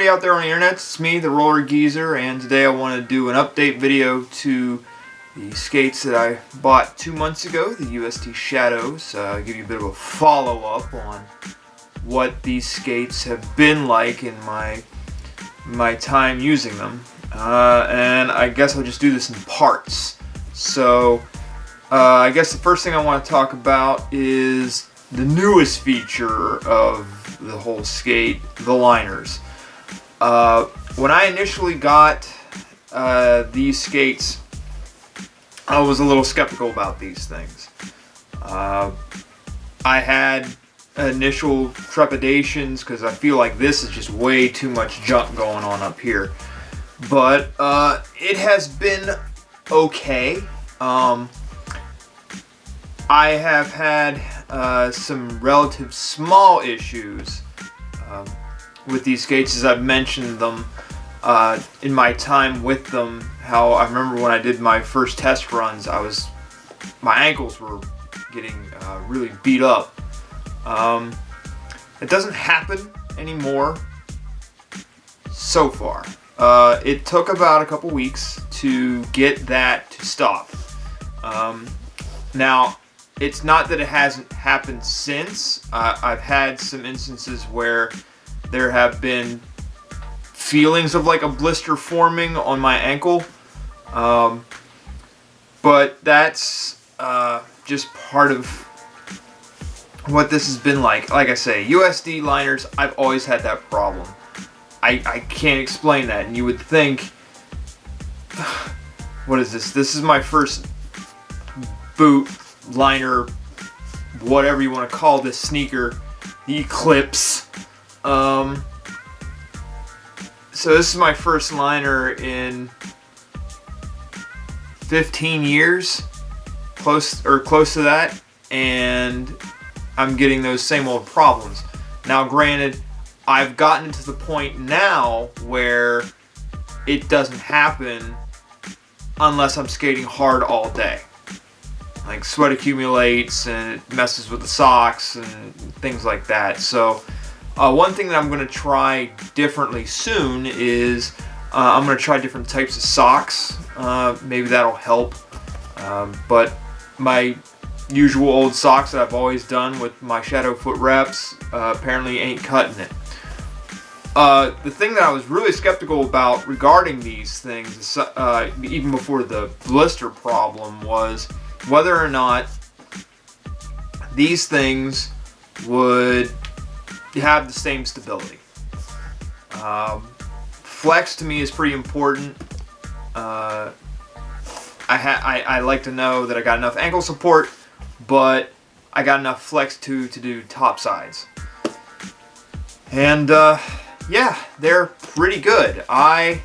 everybody out there on the internet, it's me, the Roller Geezer, and today I want to do an update video to the skates that I bought 2 months ago, the USD Shadows. Give you a bit of a follow-up on what these skates have been like in my time using them. And I guess I'll just do this in parts. So, I guess the first thing I want to talk about is the newest feature of the whole skate, the liners. When I initially got these skates, I was a little skeptical about these things. I had initial trepidations because I feel like this is just way too much junk going on up here. But it has been okay. I have had some relative small issues with these skates, as I've mentioned them in my time with them. How I remember when I did my first test runs, my ankles were getting really beat up. It doesn't happen anymore so far. It took about a couple weeks to get that to stop. Now, it's not that it hasn't happened since. I've had some instances where there have been feelings of like a blister forming on my ankle. But that's just part of what this has been like. Like I say, USD liners, I've always had that problem. I can't explain that. And you would think, what is this? This is my first boot liner, whatever you want to call this sneaker, the Eclipse. So this is my first liner in 15 years, close to that, and I'm getting those same old problems. Now, granted, I've gotten to the point now where it doesn't happen unless I'm skating hard all day. Like, sweat accumulates and it messes with the socks and things like that. So one thing that I'm going to try differently soon is I'm going to try different types of socks. Maybe that'll help. But my usual old socks that I've always done with my Shadow Foot Reps apparently ain't cutting it. The thing that I was really skeptical about regarding these things, even before the blister problem, was whether or not these things would have the same stability. Flex to me is pretty important. I like to know that I got enough ankle support, but I got enough flex to do top sides. And yeah, they're pretty good. Like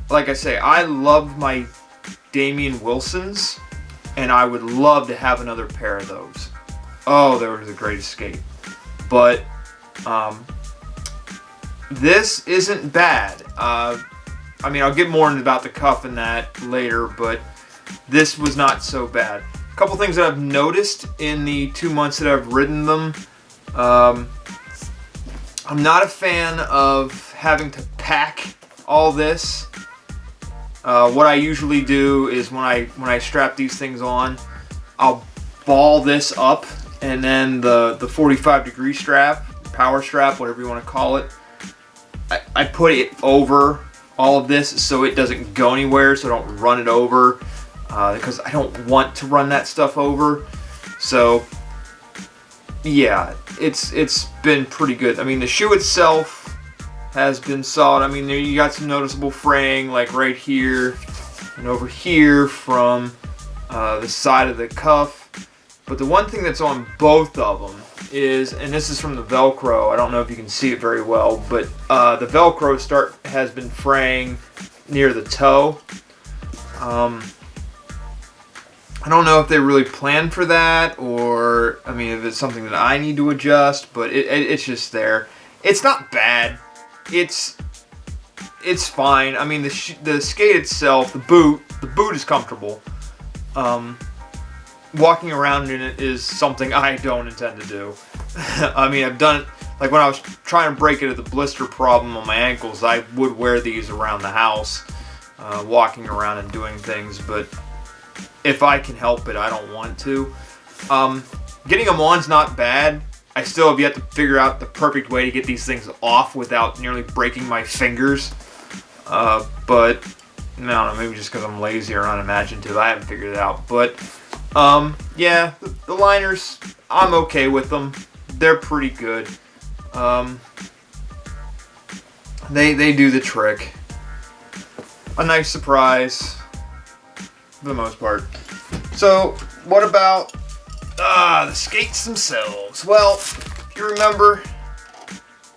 I say, I love my Damian Wilsons, and I would love to have another pair of those. Oh, they were the greatest skate. But this isn't bad. I mean, I'll get more into about the cuff and that later, but this was not so bad. A couple things that I've noticed in the 2 months that I've ridden them. I'm not a fan of having to pack all this. What I usually do is when I strap these things on, I'll ball this up, and then the 45-degree strap, power strap, whatever you want to call it, I put it over all of this so it doesn't go anywhere, so I don't run it over, because I don't want to run that stuff over. So yeah, it's been pretty good. I mean, the shoe itself has been solid. I mean, you got some noticeable fraying, like right here and over here from the side of the cuff. But the one thing that's on both of them is, and this is from the Velcro, I don't know if you can see it very well, but the Velcro has been fraying near the toe. I don't know if they really planned for that, or, I mean, if it's something that I need to adjust, but it's just there. It's not bad. It's fine. I mean, the skate itself, the boot is comfortable. Walking around in it is something I don't intend to do. I mean, I've done it like when I was trying to break into the blister problem on my ankles, I would wear these around the house, walking around and doing things, but if I can help it, I don't want to. Getting them on's not bad. I still have yet to figure out the perfect way to get these things off without nearly breaking my fingers. But I don't know, maybe just because I'm lazy or unimaginative, I haven't figured it out. But yeah, the liners, I'm okay with them. They're pretty good. They do the trick. A nice surprise for the most part. So what about the skates themselves? Well, if you remember,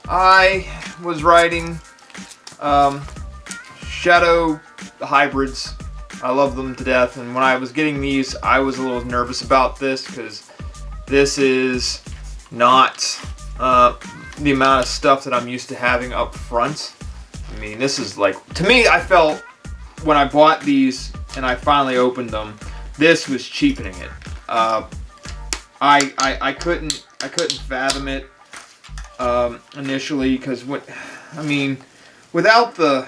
I was riding Shadow hybrids. I love them to death, and when I was getting these, I was a little nervous about this because this is not the amount of stuff that I'm used to having up front. I mean, this is like, to me, I felt when I bought these and I finally opened them, this was cheapening it. I couldn't fathom it initially, because without the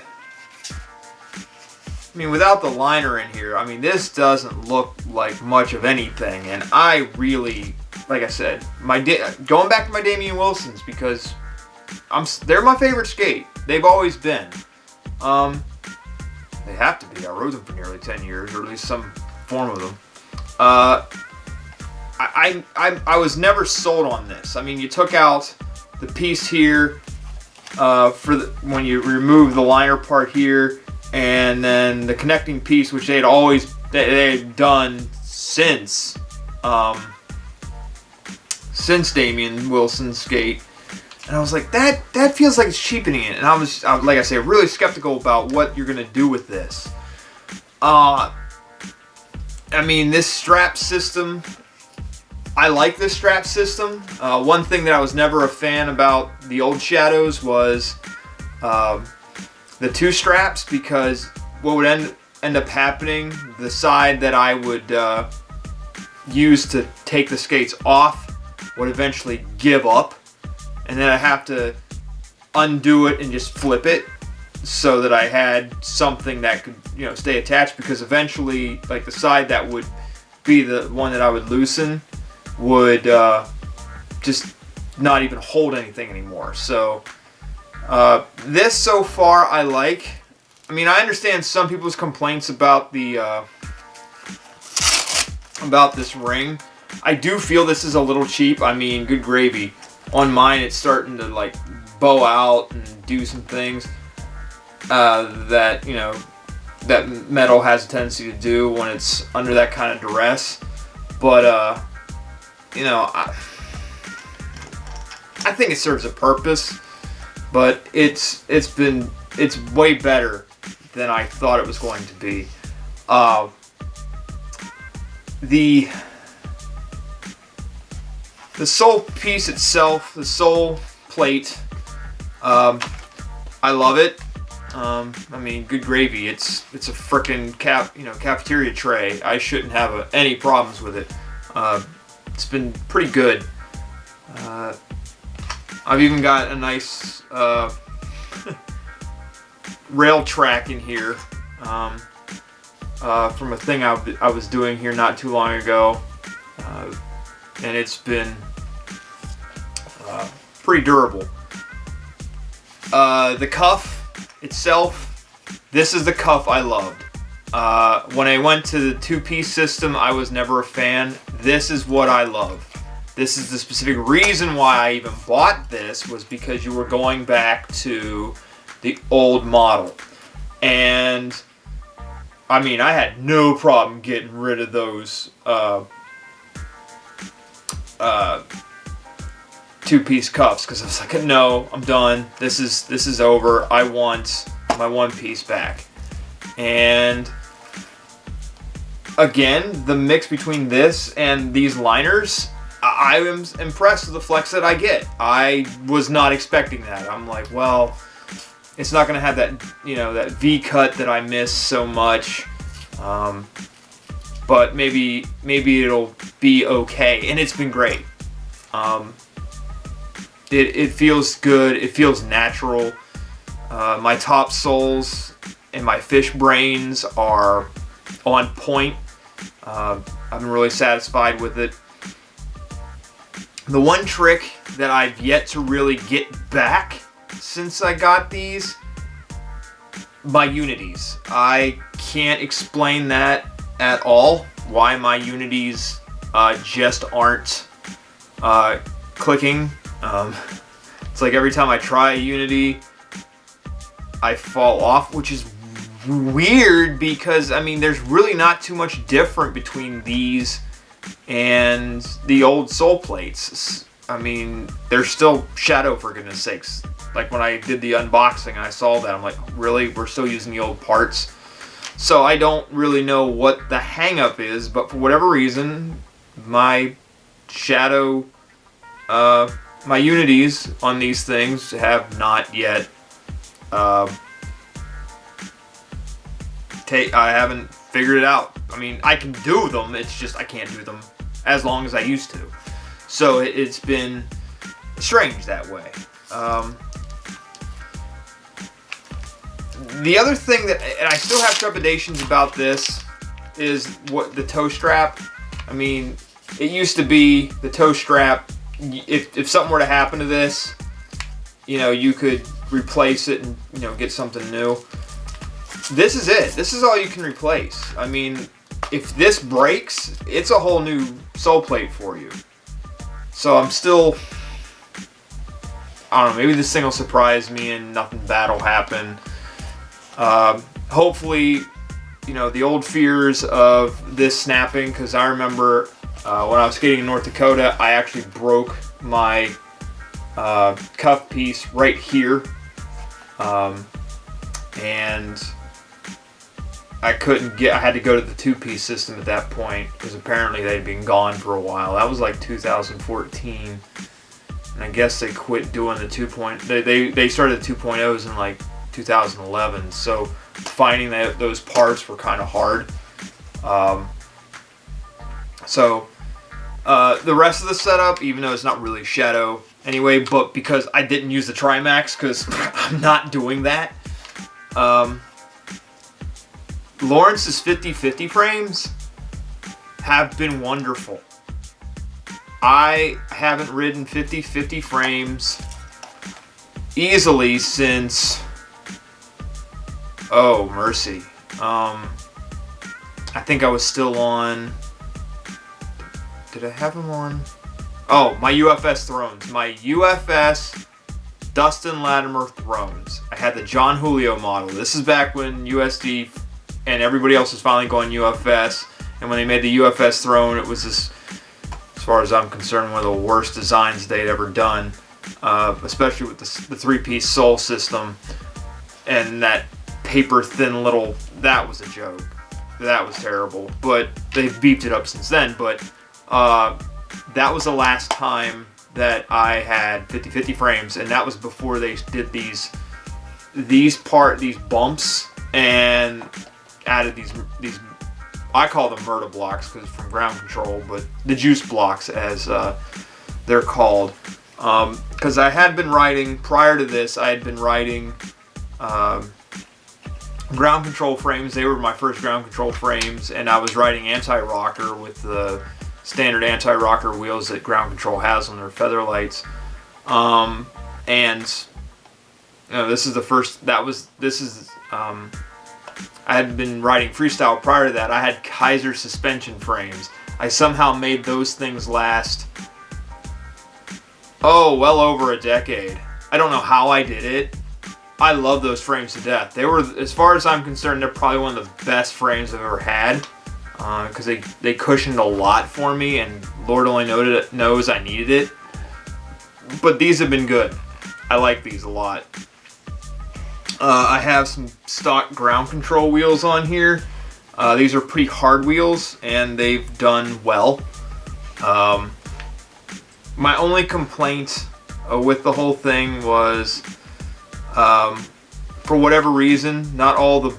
liner in here, I mean, this doesn't look like much of anything, and I really, like I said, going back to my Damian Wilsons, because they're my favorite skate. They've always been. They have to be. I rode them for nearly 10 years, or at least some form of them. I was never sold on this. I mean, you took out the piece here when you remove the liner part here, and then the connecting piece, which they had done since Damian Wilson's skate. And I was like, that feels like it's cheapening it. And I was like I say, really skeptical about what you're gonna do with this. I mean, this strap system, I like this strap system. One thing that I was never a fan about the old Shadows was the two straps, because what would end up happening, the side that I would use to take the skates off would eventually give up, and then I have to undo it and just flip it so that I had something that could, stay attached, because eventually, like, the side that would be the one that I would loosen would just not even hold anything anymore. So this so far I like. I mean, I understand some people's complaints about about this ring. I do feel this is a little cheap. I mean, good gravy. On mine, it's starting to like bow out and do some things that that metal has a tendency to do when it's under that kind of duress. But I think it serves a purpose. But it's way better than I thought it was going to be. The sole piece itself, the sole plate, I love it. I mean, good gravy. It's a frickin' cafeteria tray. I shouldn't have any problems with it. It's been pretty good. I've even got a nice rail track in here from a thing I was doing here not too long ago, and it's been pretty durable. The cuff itself, this is the cuff I loved. When I went to the two-piece system, I was never a fan. This is what I love. This is the specific reason why I even bought this, was because you were going back to the old model. And I mean, I had no problem getting rid of those two-piece cuffs, because I was like, no, I'm done. This is over. I want my one piece back. And again, the mix between this and these liners, I am impressed with the flex that I get. I was not expecting that. I'm like, well, it's not going to have that, that V cut that I miss so much. But maybe it'll be okay, and it's been great. it feels good. It feels natural. My top soles and my fish brains are on point. I've been really satisfied with it. The one trick that I've yet to really get back since I got these, my unities. I can't explain that at all, why my unities just aren't clicking. It's like every time I try a unity, I fall off, which is weird because, I mean, there's really not too much different between these and the old soul plates. I mean, they're still shadow, for goodness sakes. Like when I did the unboxing and I saw that, I'm like, really? We're still using the old parts? So I don't really know what the hang-up is, but for whatever reason, my shadow, my unities on these things have not yet, I haven't figured it out. I mean, I can do them, it's just I can't do them as long as I used to. So it's been strange that way. The other thing that, and I still have trepidations about this, is what the toe strap. I mean, it used to be the toe strap, if something were to happen to this, you know, you could replace it and, you know, get something new. This is it. This is all you can replace. I mean, if this breaks, it's a whole new sole plate for you. So I'm still, I don't know, maybe this thing will surprise me and nothing bad will happen. Hopefully, you know, the old fears of this snapping, because I remember when I was skating in North Dakota, I actually broke my cuff piece right here. And I had to go to the two-piece system at that point, because apparently they'd been gone for a while. That was like 2014. And I guess they quit doing the they started the 2.0s in like 2011. So finding those parts were kind of hard. The rest of the setup, even though it's not really shadow anyway, but because I didn't use the Trimax, because I'm not doing that. Lawrence's 50/50 frames have been wonderful. I haven't ridden 50/50 frames easily since, oh mercy, I think I was still on, did I have them on? Oh, my UFS Thrones. My UFS Dustin Latimer Thrones. I had the John Julio model. This is back when USD and everybody else was finally going UFS. And when they made the UFS Throne, it was this, as far as I'm concerned, one of the worst designs they'd ever done. Especially with the three-piece sole system. And that paper-thin little, that was a joke. That was terrible. But they've beefed it up since then. But that was the last time that I had 50/50 frames, and that was before they did these bumps and added these I call them murder blocks because from ground control, but the juice blocks as they're called. Because I had been riding, prior to this, I had been riding ground control frames. They were my first ground control frames, and I was riding anti-rocker with the standard anti-rocker wheels that ground control has on their feather lights. And you know, this is the first, I had been riding freestyle prior to that. I had Kaiser suspension frames. I somehow made those things last, well over a decade. I don't know how I did it. I love those frames to death. They were, as far as I'm concerned, they're probably one of the best frames I've ever had. Because they cushioned a lot for me, and Lord only knows I needed it. But these have been good. I like these a lot. I have some stock ground control wheels on here. These are pretty hard wheels, and they've done well. My only complaint with the whole thing was, for whatever reason, not all the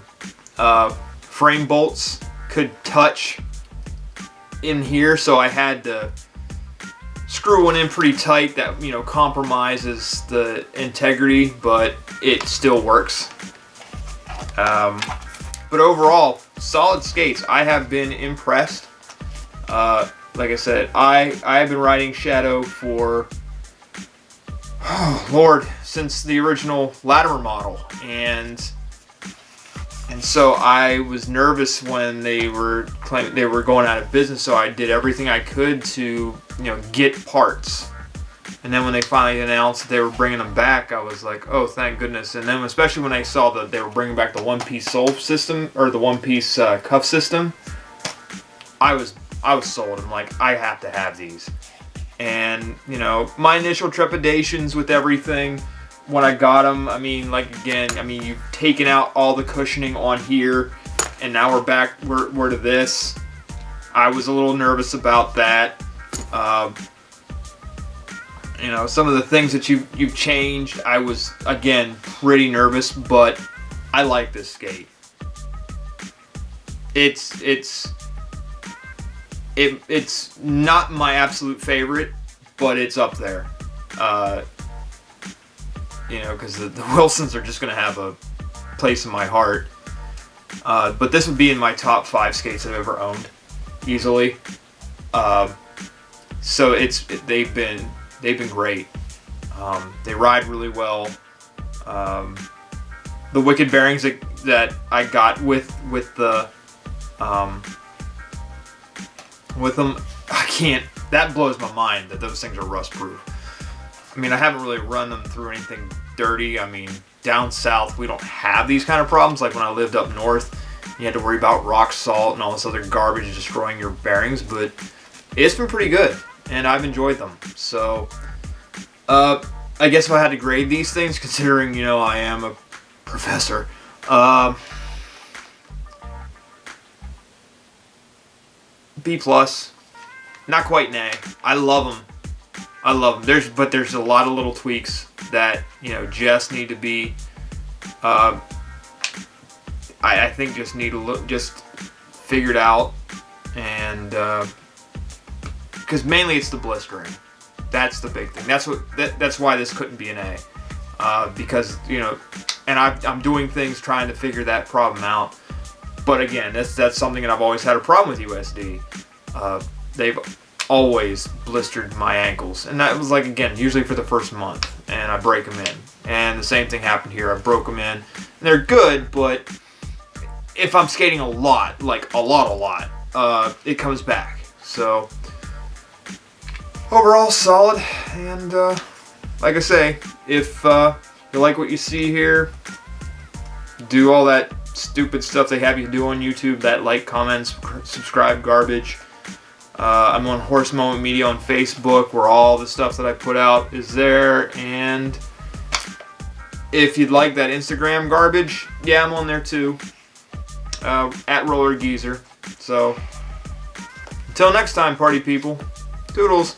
frame bolts could touch in here, so I had to screw one in pretty tight that, you know, compromises the integrity, but it still works. But overall, solid skates. I have been impressed. Like I said, I have been riding Shadow for, oh Lord, since the original Latimer model, and so I was nervous when they were claiming they were going out of business. So I did everything I could to, you know, get parts. And then when they finally announced that they were bringing them back, I was like, oh, thank goodness. And then especially when I saw that they were bringing back the one-piece sole system, or the one-piece cuff system, I was sold. I'm like, I have to have these. And, you know, my initial trepidations with everything when I got them, I mean, like, again, I mean, you've taken out all the cushioning on here, and now we're to this. I was a little nervous about that. You know, some of the things that you've changed, I was, again, pretty nervous, but I like this skate. It's not my absolute favorite, but it's up there. You know, because the Wilsons are just going to have a place in my heart. But this would be in my top 5 skates I've ever owned, easily. So they've been great. They ride really well. The Wicked bearings that I got with them, I can't. That blows my mind that those things are rust proof. I mean, I haven't really run them through anything dirty. I mean, down south we don't have these kind of problems. Like when I lived up north, you had to worry about rock salt and all this other garbage destroying your bearings. But it's been pretty good, and I've enjoyed them. So, I guess if I had to grade these things, considering, you know, I am a professor, B+. Not quite an A. I love them. There's a lot of little tweaks that, you know, just need to be, I think just need to look, just figured out, and, because mainly it's the blistering. That's the big thing. That's why this couldn't be an A, because, you know, and I'm doing things trying to figure that problem out. But again, that's something that I've always had a problem with USD. They've always blistered my ankles, and that was, like, again, usually for the first month, and I break them in. And the same thing happened here. I broke them in. And they're good, but if I'm skating a lot, like a lot, it comes back. So overall, solid. And like I say, if you like what you see here, do all that stupid stuff they have you do on YouTube, that like, comment, subscribe garbage. I'm on Horse Moment Media on Facebook, where all the stuff that I put out is there. And if you'd like that Instagram garbage, yeah, I'm on there too, at Roller Geezer. So until next time, party people, toodles.